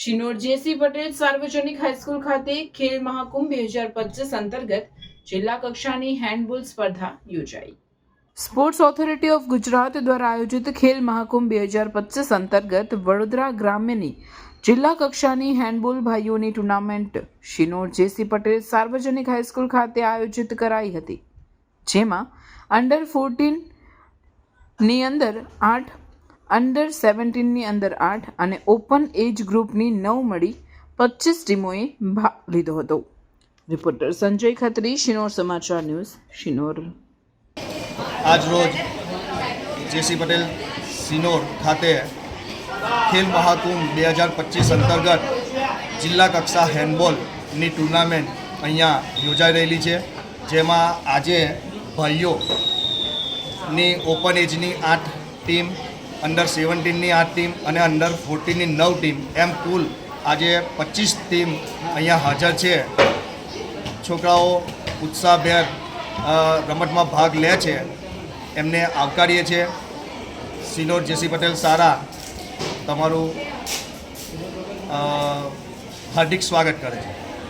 શિનોર જેસી પટેલ સાર્વજનિક હાઈસ્કૂલ ખાતે ખેલ મહાકુંભ 2025 અંતર્ગત જિલ્લા કક્ષાની હેન્ડબોલ સ્પર્ધા યોજાઈ। સ્પોર્ટ્સ ઓથોરિટી ઓફ ગુજરાત દ્વારા આયોજિત ખેલ મહાકુંભ 2025 અંતર્ગત વડોદરા ગ્રામ્યની જિલ્લા કક્ષાની હેન્ડબોલ ભાઈઓની ટુર્નામેન્ટ શિનોર જેસી પટેલ સાર્વજનિક હાઈસ્કૂલ ખાતે આયોજિત કરાઈ હતી, જેમાં અંડર 14 ની અંદર 8, અંડર 17 ની અંદર 8 અને ઓપન એજ ગ્રુપની 9 મળી 25 ટીમોએ ભાગ લીધો હતો। રિપોર્ટર સંજય ખત્રી, શિનોર સમાચાર ન્યૂઝ, શિનોર। આજ રોજ જેસી પટેલ શિનોર ખાતે ખેલ મહાકુંભ 2025 અંતર્ગત જિલ્લા કક્ષા હેન્ડબોલની ટુર્નામેન્ટ અહીંયા યોજાઈ રહેલી છે, જેમાં આજે ભાઈઓની ઓપન એજની 8 ટીમ, અંડર 17ની 8 ટીમ અને અંડર 14ની 9 ટીમ એમ કુલ આજે 25 ટીમ અહીંયા હાજર છે। છોકરાઓ ઉત્સાહભેર રમતમાં ભાગ લે છે, એમને આવકારીએ છીએ। શિનોર જેસી પટેલ સારા તમારું હાર્દિક સ્વાગત કરે છે।